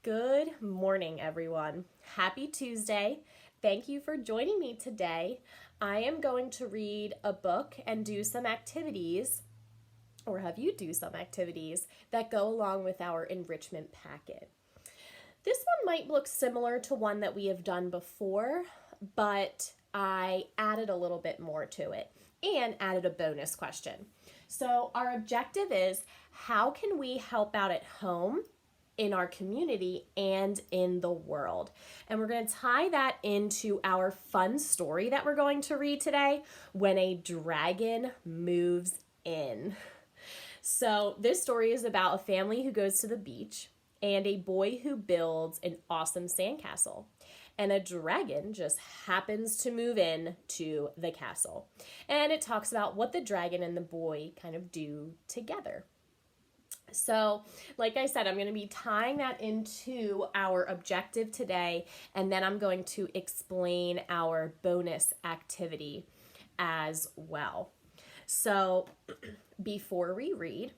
Good morning, everyone. Happy Tuesday. Thank you for joining me today. I am going to read a book and do some activities, or have you do some activities that go along with our enrichment packet. This one might look similar to one that we have done before, but I added a little bit more to it and added a bonus question. So our objective is, how can we help out at home, in our community, and in the world? And we're going to tie that into our fun story that we're going to read today, When a Dragon Moves In. So this story is about a family who goes to the beach and a boy who builds an awesome sandcastle. And a dragon just happens to move in to the castle. And it talks about what the dragon and the boy kind of do together. So, like I said, I'm going to be tying that into our objective today, and then I'm going to explain our bonus activity as well. So, before we read,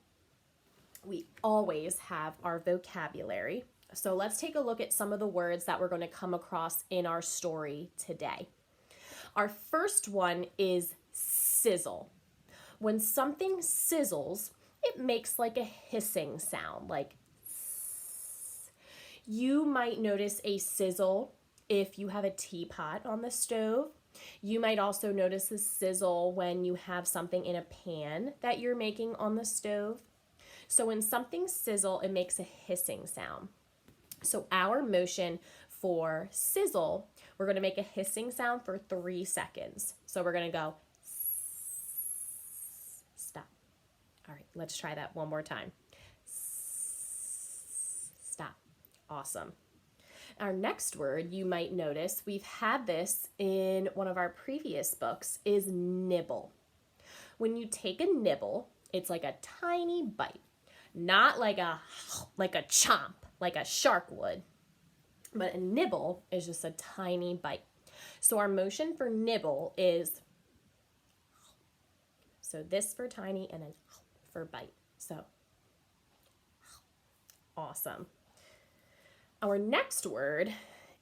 we always have our vocabulary. So let's take a look at some of the words that we're going to come across in our story today. Our first one is sizzle. When something sizzles, it makes like a hissing sound, like ss. You might notice a sizzle if you have a teapot on the stove. You might also notice a sizzle when you have something in a pan that you're making on the stove. So when something sizzles, it makes a hissing sound. So our motion for sizzle, we're going to make a hissing sound for 3 seconds. So we're going to go stop. All right, let's try that one more time. Stop. Awesome. Our next word, you might notice, we've had this in one of our previous books, is nibble. When you take a nibble, it's like a tiny bite, not like a chomp, like a shark would. But a nibble is just a tiny bite. So our motion for nibble is, so this for tiny and then for bite. So, awesome. Our next word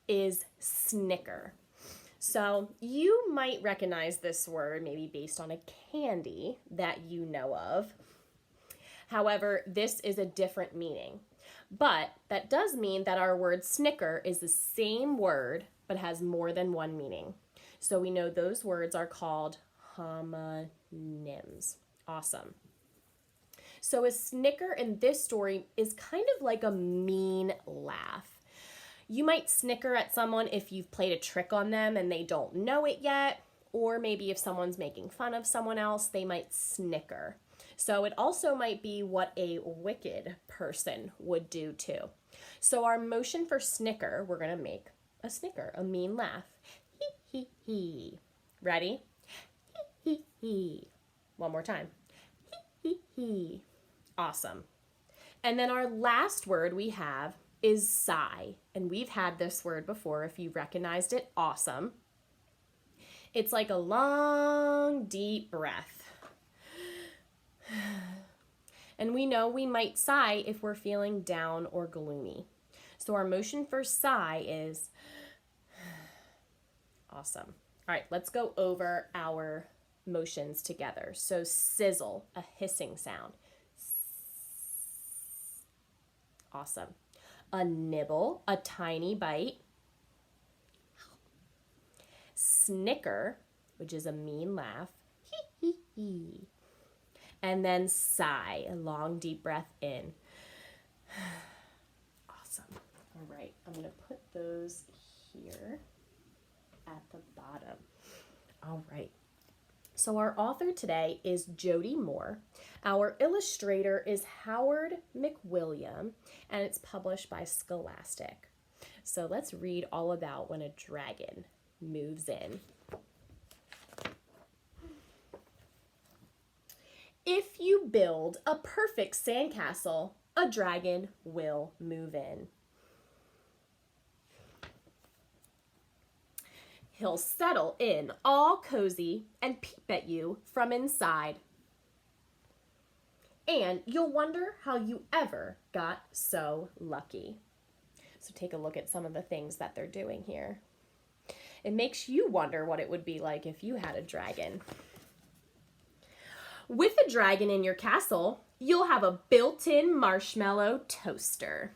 is snicker. So you might recognize this word maybe based on a candy that you know of. However, this is a different meaning. But that does mean that our word snicker is the same word but has more than one meaning. So we know those words are called homonyms. Awesome. So a snicker in this story is kind of like a mean laugh. You might snicker at someone if you've played a trick on them and they don't know it yet, or maybe if someone's making fun of someone else, they might snicker. So it also might be what a wicked person would do too. So our motion for snicker, we're going to make a snicker, a mean laugh. Hee hee hee. Ready? Hee hee hee. One more time. Hee hee hee. Awesome. And then our last word we have is sigh. And we've had this word before. If you recognized it, awesome. It's like a long, deep breath. And we know we might sigh if we're feeling down or gloomy. So our motion for sigh is awesome. All right, let's go over our motions together. So sizzle, a hissing sound. Awesome. A nibble, a tiny bite. Snicker, which is a mean laugh. Hee hee hee. And then sigh, a long deep breath in. Awesome. All right, I'm going to put those here at the bottom. All right. So our author today is Jody Moore. Our illustrator is Howard McWilliam, and it's published by Scholastic. So let's read all about When a Dragon Moves In. If you build a perfect sandcastle, a dragon will move in. He'll settle in all cozy and peep at you from inside. And you'll wonder how you ever got so lucky. So take a look at some of the things that they're doing here. It makes you wonder what it would be like if you had a dragon. With a dragon in your castle, you'll have a built-in marshmallow toaster.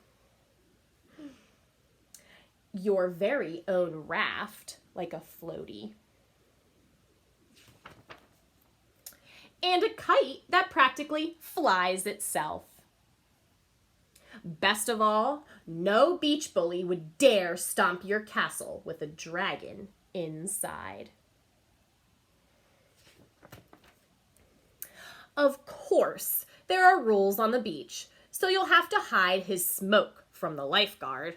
Your very own raft, like a floaty. And a kite that practically flies itself. Best of all, no beach bully would dare stomp your castle with a dragon inside. Of course, there are rules on the beach, so you'll have to hide his smoke from the lifeguard.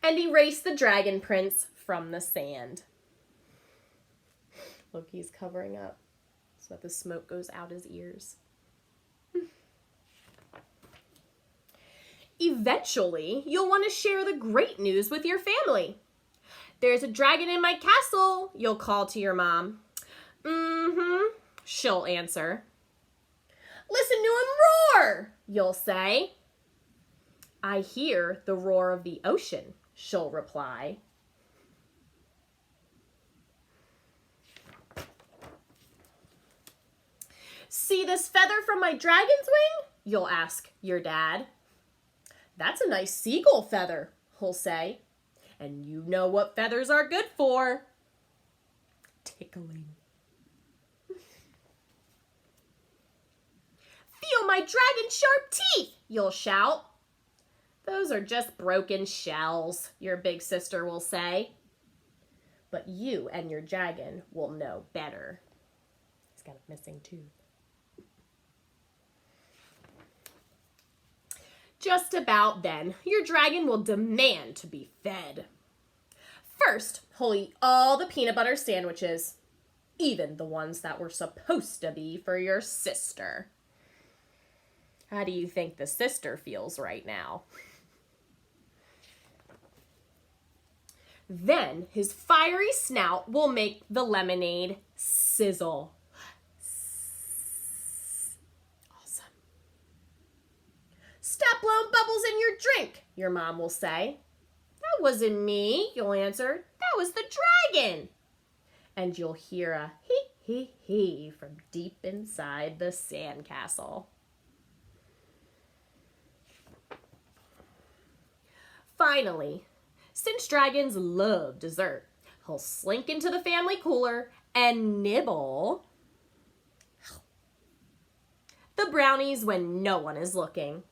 And erase the dragon prince from the sand. Look, he's covering up so that the smoke goes out his ears. Eventually, you'll want to share the great news with your family. There's a dragon in my castle, you'll call to your mom. She'll answer. Listen to him roar, you'll say. I hear the roar of the ocean, she'll reply. See this feather from my dragon's wing? You'll ask your dad. That's a nice seagull feather, he'll say. And you know what feathers are good for. Tickling. Feel my dragon's sharp teeth, you'll shout. Those are just broken shells, your big sister will say. But you and your dragon will know better. He's got a missing tooth. Just about then, your dragon will demand to be fed. First, he'll eat all the peanut butter sandwiches, even the ones that were supposed to be for your sister. How do you think the sister feels right now? Then his fiery snout will make the lemonade sizzle. Awesome. Stop blowing bubbles in your drink, your mom will say. That wasn't me, you'll answer. That was the dragon. And you'll hear a hee hee hee from deep inside the sandcastle. Finally, since dragons love dessert, he'll slink into the family cooler and nibble the brownies when no one is looking.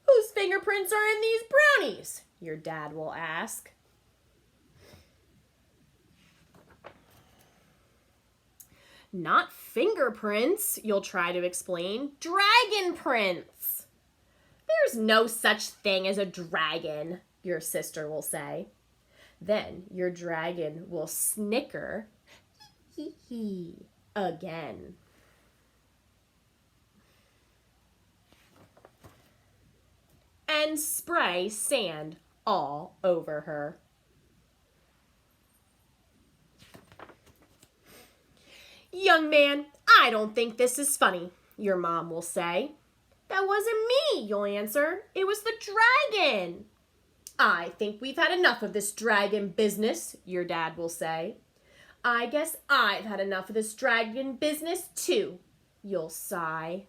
Whose fingerprints are in these brownies? Your dad will ask. Not fingerprints, you'll try to explain. Dragon prints. There's no such thing as a dragon, your sister will say. Then your dragon will snicker hee hee again. And spray sand all over her. Young man, I don't think this is funny, your mom will say. That wasn't me, you'll answer. It was the dragon. I think we've had enough of this dragon business, your dad will say. I guess I've had enough of this dragon business too, you'll sigh.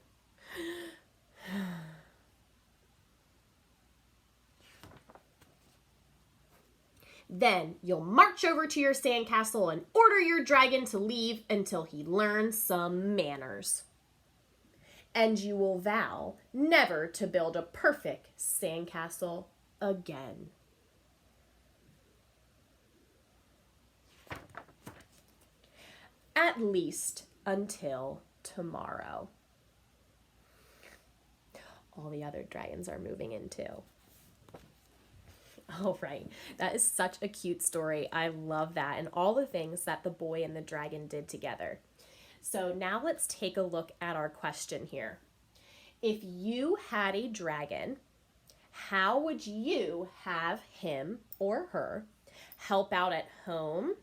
Then you'll march over to your sandcastle and order your dragon to leave until he learns some manners. And you will vow never to build a perfect sandcastle again. At least until tomorrow. All the other dragons are moving in too. All right, that is such a cute story. I love that and all the things that the boy and the dragon did together. So now let's take a look at our question here. If you had a dragon, how would you have him or her help out at home,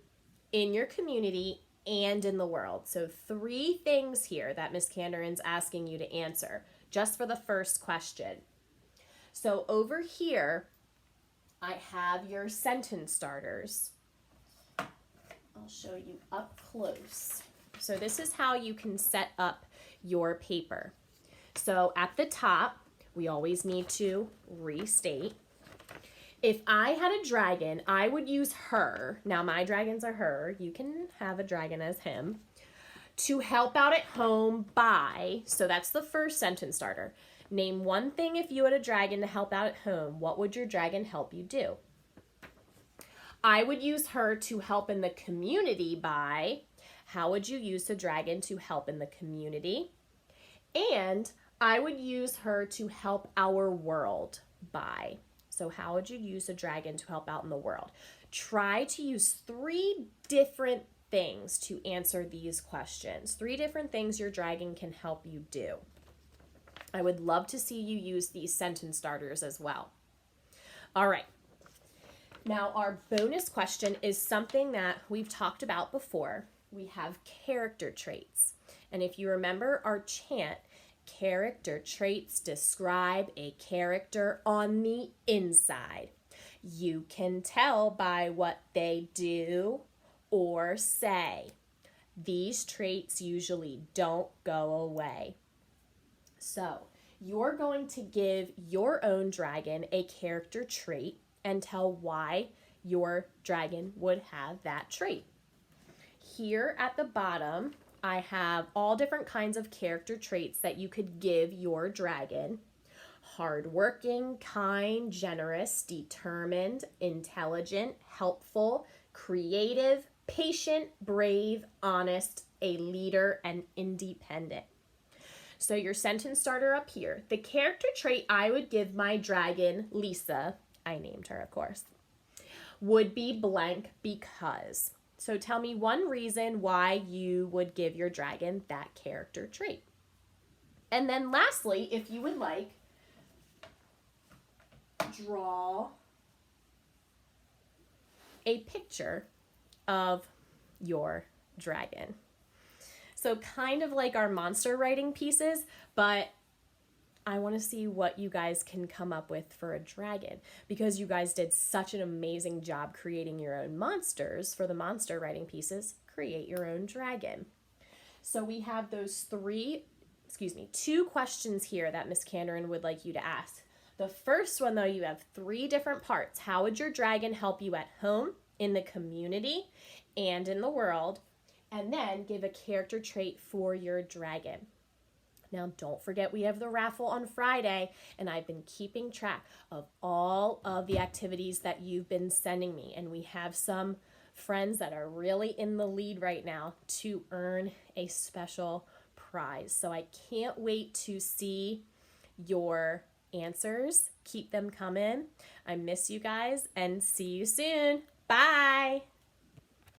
in your community, and in the world? So 3 things here that Miss Candarin's asking you to answer just for the first question. So over here, I have your sentence starters. I'll show you up close. So this is how you can set up your paper. So at the top, we always need to restate. If I had a dragon, I would use her. Now my dragons are her. You can have a dragon as him. To help out at home by, so that's the first sentence starter. Name one thing if you had a dragon to help out at home. What would your dragon help you do? I would use her to help in the community by, how would you use a dragon to help in the community? And I would use her to help our world by. So how would you use a dragon to help out in the world? Try to use 3 different things to answer these questions. 3 different things your dragon can help you do. I would love to see you use these sentence starters as well. All right. Now our bonus question is something that we've talked about before. We have character traits. And if you remember our chant, character traits describe a character on the inside. You can tell by what they do or say. These traits usually don't go away. So you're going to give your own dragon a character trait and tell why your dragon would have that trait. Here at the bottom, I have all different kinds of character traits that you could give your dragon. Hardworking, kind, generous, determined, intelligent, helpful, creative, patient, brave, honest, a leader, and independent. So your sentence starter up here. The character trait I would give my dragon, Lisa, I named her, of course, would be blank because. So tell me one reason why you would give your dragon that character trait. And then lastly, if you would like, draw a picture of your dragon. So kind of like our monster writing pieces, but I want to see what you guys can come up with for a dragon, because you guys did such an amazing job creating your own monsters for the monster writing pieces. Create your own dragon. So we have those 2 questions here that Miss Canderin would like you to ask. The first one, though, you have 3 different parts. How would your dragon help you at home, in the community, and in the world? And then give a character trait for your dragon. Now, don't forget we have the raffle on Friday, and I've been keeping track of all of the activities that you've been sending me, and we have some friends that are really in the lead right now to earn a special prize. So I can't wait to see your answers. Keep them coming. I miss you guys, and see you soon. Bye.